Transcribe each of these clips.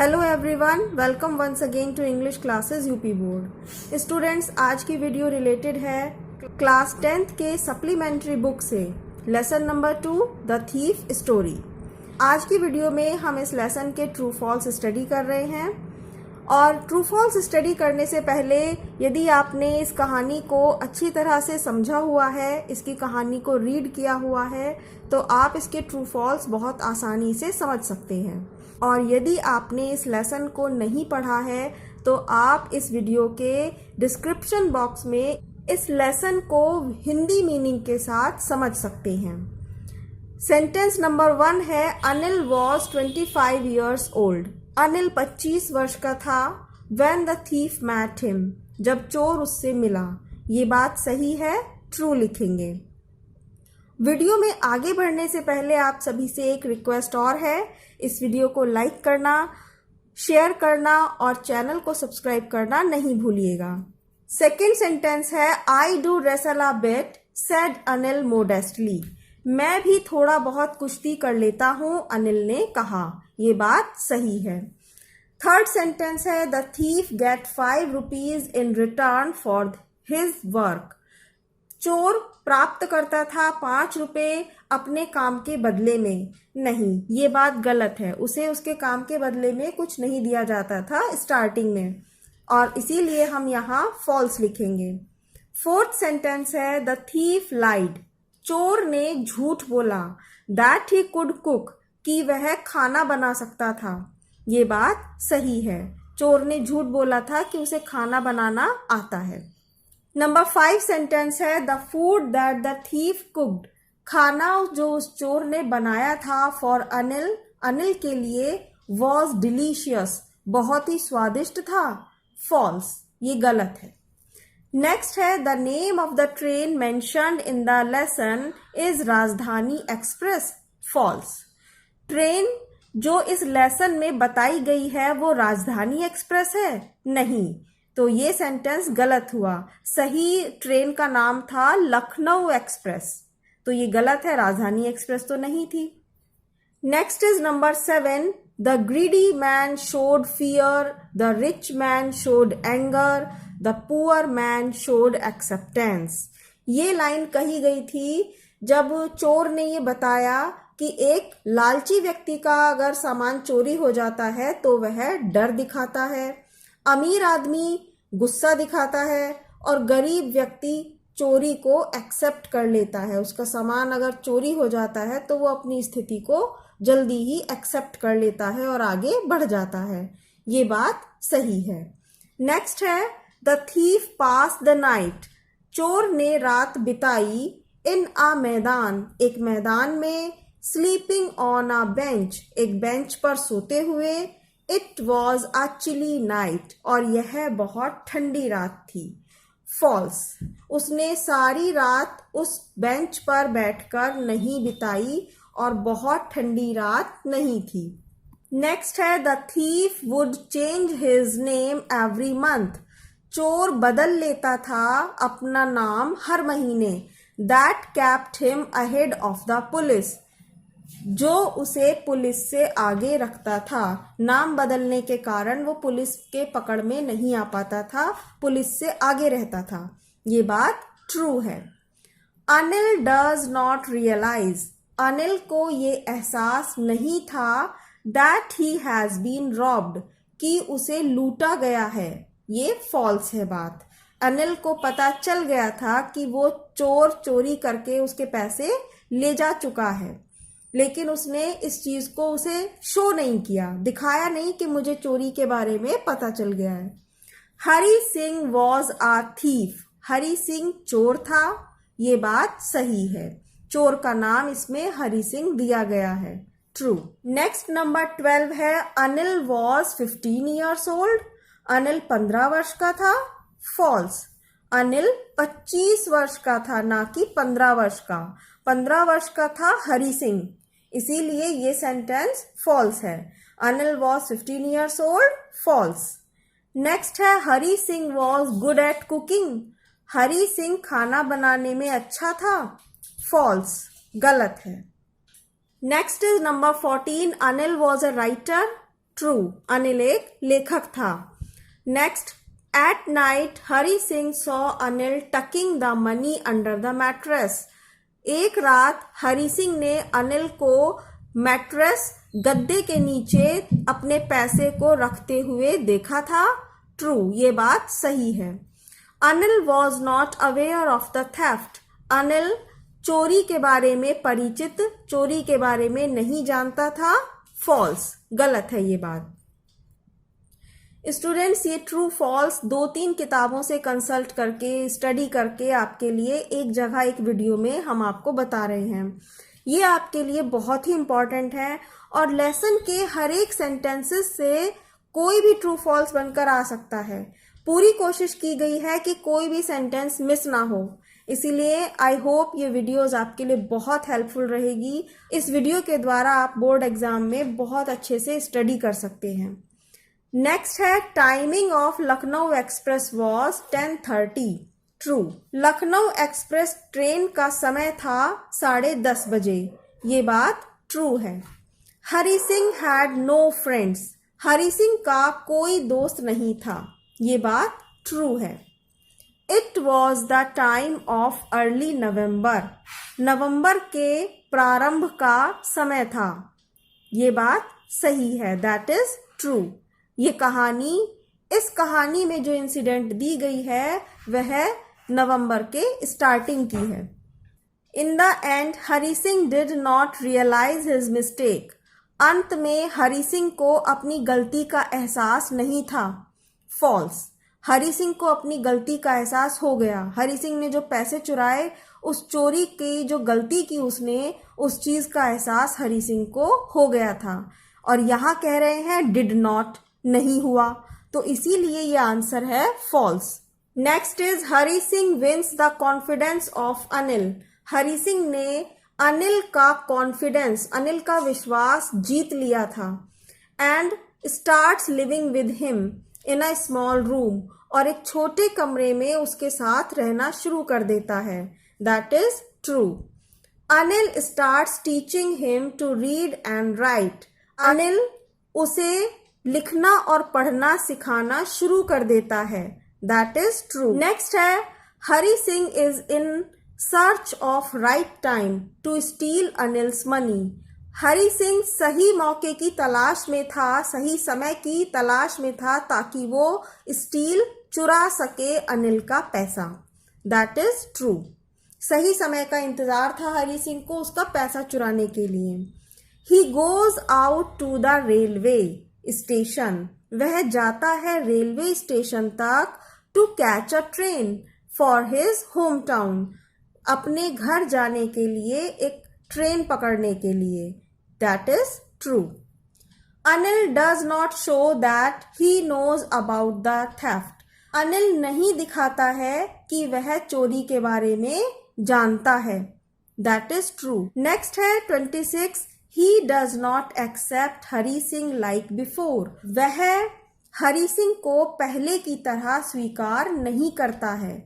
Hello everyone, welcome once again to English classes UP board. Students, आज की video related है class 10th के supplementary book से lesson number 2 the thief story. आज की video में हम इस लेसन के ट्रू फॉल्स स्टडी कर रहे हैं। और ट्रू फॉल्स स्टडी करने से पहले यदि आपने इस कहानी को अच्छी तरह से समझा हुआ है, इसकी कहानी को रीड किया हुआ है, तो आप इसके ट्रू फॉल्स बहुत आसानी से समझ सकते हैं। और यदि आपने इस लेसन को नहीं पढ़ा है तो आप इस वीडियो के डिस्क्रिप्शन बॉक्स में इस लेसन को हिंदी मीनिंग के साथ समझ सकते हैं। सेंटेंस नंबर 1 है, Anil was 25 years old. Anil 25 वर्ष का था। When the thief met him, जब चोर उससे मिला। ये बात सही है, ट्रू लिखेंगे। वीडियो में आगे बढ़ने से पहले आप सभी से एक रिक्वेस्ट और है, इस वीडियो को लाइक करना, शेयर करना और चैनल को सब्सक्राइब करना नहीं भूलिएगा। सेकेंड सेंटेंस है, I do wrestle a bit, said Anil modestly. मैं भी थोड़ा बहुत कुश्ती कर लेता हूँ, अनिल ने कहा। ये बात सही है। थर्ड सेंटेंस है, the thief get 5 rupees in return for his work. चोर प्राप्त करता था 5 रुपए अपने काम के बदले में। नहीं, ये बात गलत है। उसे उसके काम के बदले में कुछ नहीं दिया जाता था स्टार्टिंग में, और इसीलिए हम यहाँ फॉल्स लिखेंगे। फोर्थ सेंटेंस है, द थीफ लाइड। चोर ने झूठ बोला, दैट ही कुड कुक, कि वह खाना बना सकता था। ये बात सही है। चोर ने झूठ बोला था कि उसे खाना बनाना आता है। नंबर 5 सेंटेंस है, the food that the thief cooked. खाना जो उस चोर ने बनाया था फॉर अनिल, अनिल के लिए, वॉज डिलीशियस, बहुत ही स्वादिष्ट था। फॉल्स, ये गलत है। नेक्स्ट है, the name of the train mentioned in the lesson is राजधानी एक्सप्रेस। फॉल्स। ट्रेन जो इस लेसन में बताई गई है वो राजधानी एक्सप्रेस है? नहीं, तो ये सेंटेंस गलत हुआ। सही ट्रेन का नाम था लखनऊ एक्सप्रेस, तो ये गलत है, राजधानी एक्सप्रेस तो नहीं थी। Next is number 7, the greedy man showed fear, the rich man showed anger, the poor man showed acceptance. ये लाइन कही गई थी जब चोर ने ये बताया कि एक लालची व्यक्ति का अगर सामान चोरी हो जाता है तो वह डर दिखाता है, अमीर आदमी गुस्सा दिखाता है और गरीब व्यक्ति चोरी को एक्सेप्ट कर लेता है। उसका सामान अगर चोरी हो जाता है तो वो अपनी स्थिति को जल्दी ही एक्सेप्ट कर लेता है और आगे बढ़ जाता है। ये बात सही है। नेक्स्ट है, the thief pass the night. चोर ने रात बिताई इन अ मैदान, एक मैदान में, स्लीपिंग ऑन अ बेंच, एक बेंच पर सोते हुए, it was a chilly night, और यह बहुत ठंडी रात थी। फॉल्स। उसने सारी रात उस बेंच पर बैठकर नहीं बिताई और बहुत ठंडी रात नहीं थी। नेक्स्ट है, the thief would change his name every month. चोर बदल लेता था अपना नाम हर महीने। That kept him ahead of the police, जो उसे पुलिस से आगे रखता था। नाम बदलने के कारण वो पुलिस के पकड़ में नहीं आ पाता था, पुलिस से आगे रहता था। ये बात ट्रू है। Anil does not realise. Anil को ये एहसास नहीं था that he has been robbed, कि उसे लूटा गया है। ये फॉल्स है बात। अनिल को पता चल गया था कि वो चोर चोरी करके उसके पैसे ले जा चुका है, लेकिन उसने इस चीज को उसे शो नहीं किया, दिखाया नहीं कि मुझे चोरी के बारे में पता चल गया है। Hari Singh was a thief. Hari Singh चोर था। ये बात सही है। चोर का नाम इसमें हरी सिंह दिया गया है। ट्रू। नेक्स्ट नंबर 12 है, Anil was 15 years old. Anil 15 वर्ष का था। फॉल्स। अनिल 25 वर्ष का था, ना कि 15 वर्ष का। 15 वर्ष का था हरी सिंह, इसीलिए ये सेंटेंस फॉल्स है। Anil was 15 years old. False. Next है, Hari Singh was good at cooking. Hari Singh खाना बनाने में अच्छा था। फॉल्स, गलत है। Next is number 14, Anil was a writer. True, Anil एक लेखक था। Next, at night Hari Singh saw Anil taking the money under the mattress. एक रात हरी सिंह ने अनिल को मैट्रेस गद्दे के नीचे अपने पैसे को रखते हुए देखा था। ट्रू, ये बात सही है। Anil was not aware of the theft. Anil चोरी के बारे में परिचित, चोरी के बारे में नहीं जानता था। फॉल्स, गलत है ये बात। स्टूडेंट्स, ये ट्रू फॉल्स 2-3 किताबों से कंसल्ट करके, स्टडी करके आपके लिए एक जगह एक वीडियो में हम आपको बता रहे हैं। ये आपके लिए बहुत ही इंपॉर्टेंट है और लेसन के हर एक सेंटेंसेस से कोई भी ट्रू फॉल्स बनकर आ सकता है। पूरी कोशिश की गई है कि कोई भी सेंटेंस मिस ना हो, इसीलिए आई होप ये वीडियोस आपके लिए बहुत हेल्पफुल रहेगी। इस वीडियो के द्वारा आप बोर्ड एग्जाम में बहुत अच्छे से स्टडी कर सकते हैं। नेक्स्ट है, timing of Lucknow express was 10:30। True, Lucknow express train का समय था 10:30 बजे। ये बात ट्रू है। Hari Singh had no friends. Hari Singh का कोई दोस्त नहीं था। ये बात ट्रू है। It was the time of early November. नवंबर के प्रारंभ का समय था। ये बात सही है, दैट इज ट्रू। ये कहानी, इस कहानी में जो इंसिडेंट दी गई है वह नवंबर के स्टार्टिंग की है। In the end Hari Singh did not realise his mistake. अंत में हरी सिंह को अपनी गलती का एहसास नहीं था। फॉल्स, हरी सिंह को अपनी गलती का एहसास हो गया। हरी सिंह ने जो पैसे चुराए, उस चोरी की जो गलती की उसने, उस चीज का एहसास हरी सिंह को हो गया था। और यहाँ कह रहे हैं डिड नॉट, नहीं हुआ, तो इसीलिए ये आंसर है false. Next is, Hari Singh wins the confidence of Anil. Hari Singh ने अनिल का कॉन्फिडेंस, अनिल का विश्वास जीत लिया था। And starts living with him in a small room, और एक छोटे कमरे में उसके साथ रहना शुरू कर देता है। That is true. Anil starts teaching him to read and write. Anil उसे लिखना और पढ़ना सिखाना शुरू कर देता है। That is true. नेक्स्ट है, Hari Singh is in search of right time to steal Anil's money. Hari Singh सही मौके की तलाश में था, सही समय की तलाश में था ताकि वो स्टील, चुरा सके अनिल का पैसा। That is true. सही समय का इंतजार था हरी सिंह को उसका पैसा चुराने के लिए। He goes out to the railway station. वह जाता है रेलवे स्टेशन तक to catch a train for his home town. अपने घर जाने के लिए एक ट्रेन पकड़ने के लिए। That is true. Anil does not show that he knows about the theft. Anil नहीं दिखाता है कि वह चोरी के बारे में जानता है। That is true. नेक्स्ट है 26, he does not accept Hari Singh like before. वह हरी सिंह को पहले की तरह स्वीकार नहीं करता है।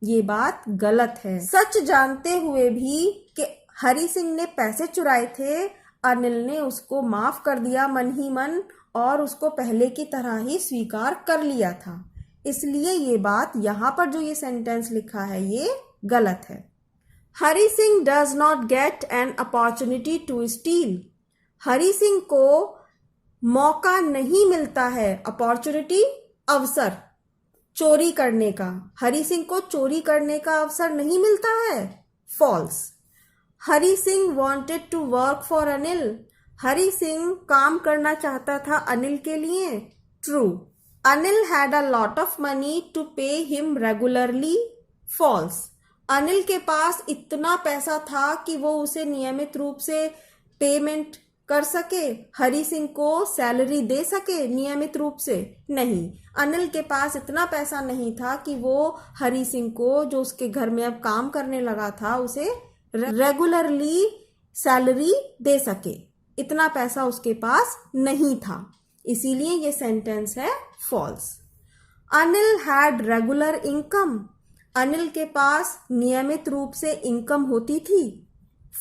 ये बात गलत है। सच जानते हुए भी कि हरी सिंह ने पैसे चुराए थे, अनिल ने उसको माफ कर दिया मन ही मन और उसको पहले की तरह ही स्वीकार कर लिया था। इसलिए ये बात, यहाँ पर जो ये सेंटेंस लिखा है ये गलत है। Hari Singh does not get an opportunity to steal. Hari Singh को मौका नहीं मिलता है, अपॉर्चुनिटी अवसर, चोरी करने का। हरी सिंह को चोरी करने का अवसर नहीं मिलता है। False. Hari Singh wanted to work for Anil. Hari Singh काम करना चाहता था अनिल के लिए। True. Anil had a lot of money to pay him regularly. False. Anil के पास इतना पैसा था कि वो उसे नियमित रूप से पेमेंट कर सके, हरी सिंह को सैलरी दे सके नियमित रूप से। नहीं, अनिल के पास इतना पैसा नहीं था कि वो हरी सिंह को, जो उसके घर में अब काम करने लगा था, उसे रेगुलरली सैलरी दे सके। इतना पैसा उसके पास नहीं था, इसीलिए ये सेंटेंस है false. Anil had regular income. Anil के पास नियमित रूप से इनकम होती थी।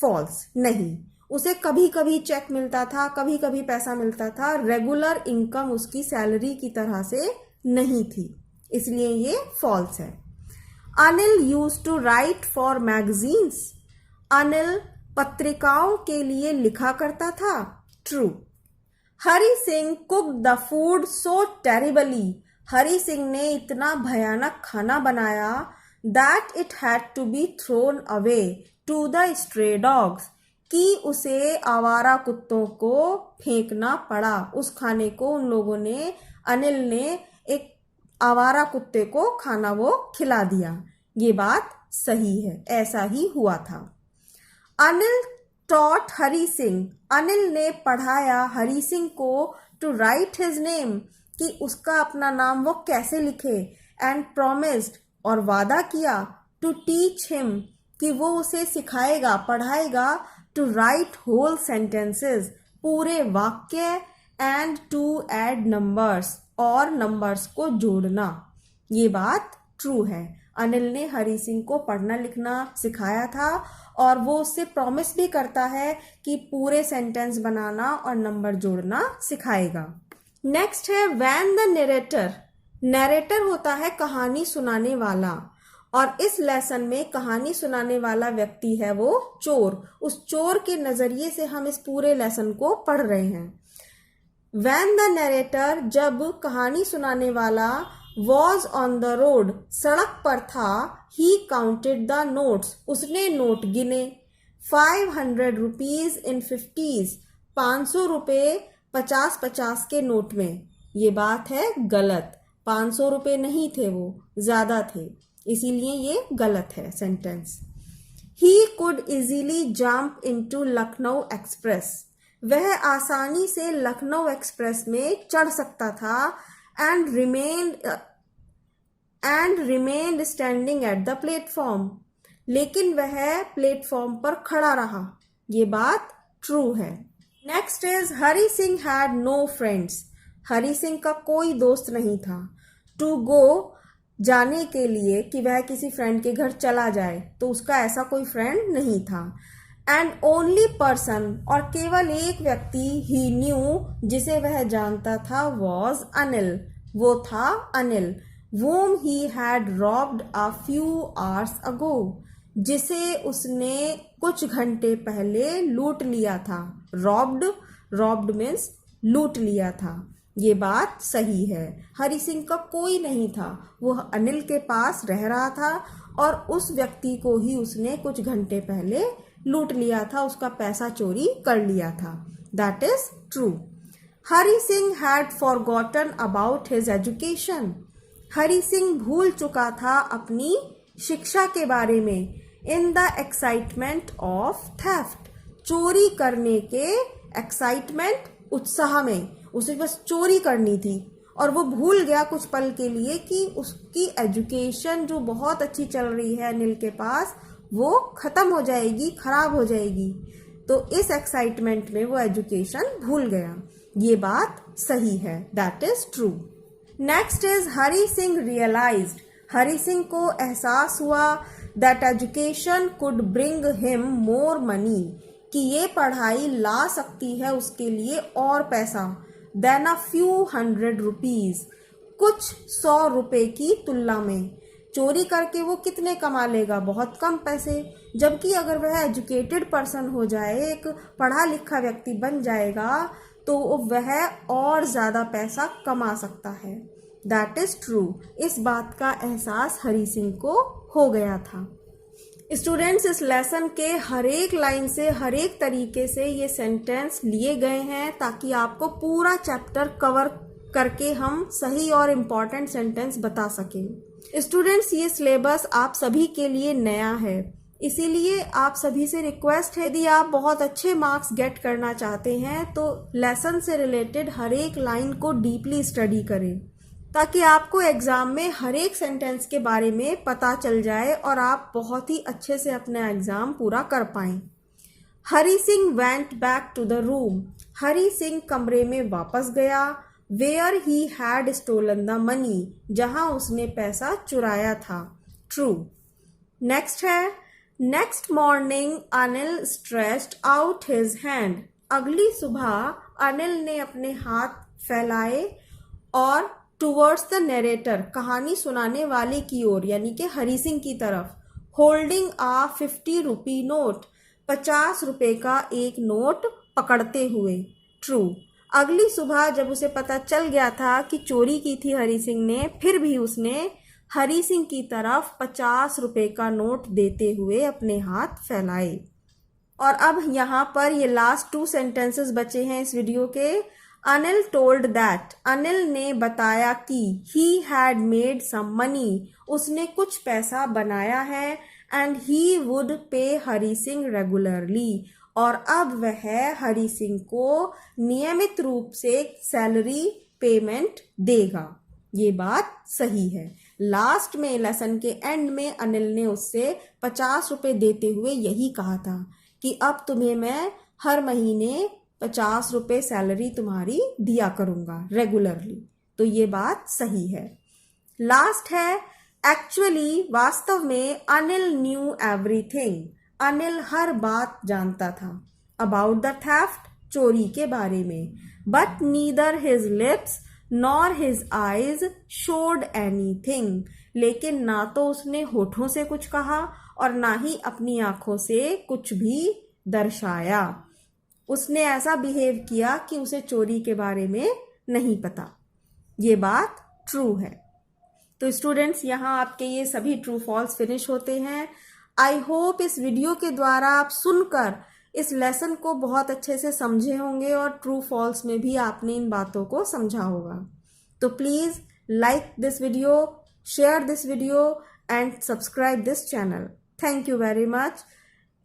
फॉल्स। नहीं, उसे कभी कभी चेक मिलता था, कभी कभी पैसा मिलता था, रेगुलर इनकम उसकी सैलरी की तरह से नहीं थी, इसलिए ये फॉल्स है। Anil used to write for magazines. Anil पत्रिकाओं के लिए लिखा करता था। True. Hari Singh cook the food so terribly. Hari Singh ने इतना भयानक खाना बनाया that it had to be thrown away to the stray dogs, कि उसे आवारा कुत्तों को फेंकना पड़ा। उस खाने को उन लोगों ने, अनिल ने एक आवारा कुत्ते को खाना वो खिला दिया। ये बात सही है, ऐसा ही हुआ था। अनिल टॉट हरि सिंह। अनिल ने पढ़ाया हरि सिंह को टू राइट हिज नेम, कि उसका अपना नाम वो कैसे लिखे। एंड प्रोमिस्ड, और वादा किया, टू टीच हिम, कि वो उसे सिखाएगा, पढ़ाएगा, टू राइट होल सेंटेंसेस, पूरे वाक्य, एंड टू ऐड नंबर्स, और नंबर्स को जोड़ना। ये बात ट्रू है। अनिल ने हरि सिंह को पढ़ना लिखना सिखाया था और वो उससे प्रॉमिस भी करता है कि पूरे सेंटेंस बनाना और नंबर जोड़ना सिखाएगा। नेक्स्ट है वैन द नरेटर। नरेटर होता है कहानी सुनाने वाला, और इस लेसन में कहानी सुनाने वाला व्यक्ति है वो चोर। उस चोर के नजरिए से हम इस पूरे लेसन को पढ़ रहे हैं। वैन द नरेटर, जब कहानी सुनाने वाला, वॉज ऑन द रोड, सड़क पर था, ही काउंटेड द नोट्स, उसने नोट गिने। 500 रुपीज इन 50s, 500 रुपये 50-50 के नोट में। ये बात है गलत, 500 रुपये नहीं थे, वो ज्यादा थे, इसीलिए ये गलत है sentence. He could easily jump into Lucknow express, वह आसानी से लखनऊ एक्सप्रेस में चढ़ सकता था। And remained standing at the platform, लेकिन वह प्लेटफॉर्म पर खड़ा रहा। ये बात ट्रू है। Next is Hari Singh had no friends. Hari Singh का कोई दोस्त नहीं था। टू गो, जाने के लिए, कि वह किसी फ्रेंड के घर चला जाए, तो उसका ऐसा कोई फ्रेंड नहीं था। एंड ओनली पर्सन, और केवल एक व्यक्ति, ही न्यू, जिसे वह जानता था, वॉज अनिल, वो था Anil. whom he had robbed a few hours ago, जिसे उसने कुछ घंटे पहले लूट लिया था। robbed मीन्स लूट लिया था। ये बात सही है। हरि सिंह का कोई नहीं था, वो अनिल के पास रह रहा था और उस व्यक्ति को ही उसने कुछ घंटे पहले लूट लिया था, उसका पैसा चोरी कर लिया था। That is true. Hari Singh had forgotten about his education. Hari Singh भूल चुका था अपनी शिक्षा के बारे में। In the excitement of theft, चोरी करने के एक्साइटमेंट, उत्साह में, उसे बस चोरी करनी थी और वो भूल गया कुछ पल के लिए कि उसकी एजुकेशन जो बहुत अच्छी चल रही है अनिल के पास, वो खत्म हो जाएगी, खराब हो जाएगी। तो इस एक्साइटमेंट में वो एजुकेशन भूल गया। ये बात सही है, that is true. Next is Hari Singh realised. Hari Singh को एहसास हुआ that education could bring him more money, कि ये पढ़ाई ला सकती है उसके लिए और पैसा। Then a few hundred rupees, कुछ 100 रुपए की तुलना में। चोरी करके वो कितने कमा लेगा, बहुत कम पैसे। जबकि अगर वह एजुकेटेड पर्सन हो जाए, एक पढ़ा लिखा व्यक्ति बन जाएगा, तो वह और ज़्यादा पैसा कमा सकता है। That is true. इस बात का एहसास हरि सिंह को हो गया था। स्टूडेंट्स, इस लेसन के हर एक लाइन से, हर एक तरीके से ये सेंटेंस लिए गए हैं ताकि आपको पूरा चैप्टर कवर करके हम सही और इम्पॉर्टेंट सेंटेंस बता सकें। स्टूडेंट्स, ये सिलेबस आप सभी के लिए नया है, इसीलिए आप सभी से रिक्वेस्ट है, यदि आप बहुत अच्छे मार्क्स गेट करना चाहते हैं तो लेसन से रिलेटेड हर एक लाइन को डीपली स्टडी करें, ताकि आपको एग्जाम में हर एक सेंटेंस के बारे में पता चल जाए और आप बहुत ही अच्छे से अपना एग्जाम पूरा कर पाएं। Hari Singh went back to the room. Hari Singh कमरे में वापस गया। Where he had stolen the money, जहां उसने पैसा चुराया था। ट्रू। नेक्स्ट है next morning Anil stretched out his hand. अगली सुबह अनिल ने अपने हाथ फैलाए और टुवर्ड्स द नरेटर, कहानी सुनाने वाले की ओर, यानी कि हरी सिंह की तरफ, होल्डिंग आ 50 रुपी नोट, 50 रुपए का एक नोट पकड़ते हुए। ट्रू। अगली सुबह जब उसे पता चल गया था कि चोरी की थी हरी सिंह ने, फिर भी उसने हरी सिंह की तरफ 50 रुपए का नोट देते हुए अपने हाथ फैलाए। और अब यहाँ पर ये लास्ट 2 सेंटेंसेस बचे हैं इस वीडियो के। अनिल टोल्ड दैट, अनिल ने बताया कि he had made some money, उसने कुछ पैसा बनाया है, एंड ही वुड पे हरी सिंह रेगुलरली, और अब वह हरी सिंह को नियमित रूप से सैलरी पेमेंट देगा। ये बात सही है। लास्ट में लेसन के एंड में अनिल ने उससे 50 रुपए देते हुए यही कहा था कि अब तुम्हें मैं हर महीने 50 रुपए सैलरी तुम्हारी दिया करूंगा रेगुलरली। तो ये बात सही है। लास्ट है एक्चुअली, वास्तव में अनिल न्यू एवरीथिंग, अनिल हर बात जानता था। अबाउट द थेफ्ट, चोरी के बारे में। But neither his lips nor his eyes showed anything, लेकिन ना तो उसने होठों से कुछ कहा और ना ही अपनी आंखों से कुछ भी दर्शाया। उसने ऐसा बिहेव किया कि उसे चोरी के बारे में नहीं पता। ये बात ट्रू है। तो स्टूडेंट्स, यहाँ आपके ये सभी ट्रू फॉल्स फिनिश होते हैं। आई होप इस वीडियो के द्वारा आप सुनकर इस लेसन को बहुत अच्छे से समझे होंगे और ट्रू फॉल्स में भी आपने इन बातों को समझा होगा। तो please like this video, share this video and subscribe this channel. Thank you very much.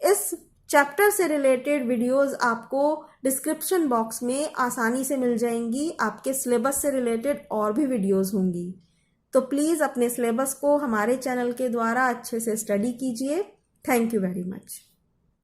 इस चैप्टर से रिलेटेड वीडियोस आपको डिस्क्रिप्शन बॉक्स में आसानी से मिल जाएंगी। आपके सिलेबस से रिलेटेड और भी वीडियोस होंगी। तो प्लीज़ अपने सिलेबस को हमारे चैनल के द्वारा अच्छे से स्टडी कीजिए। Thank you very much.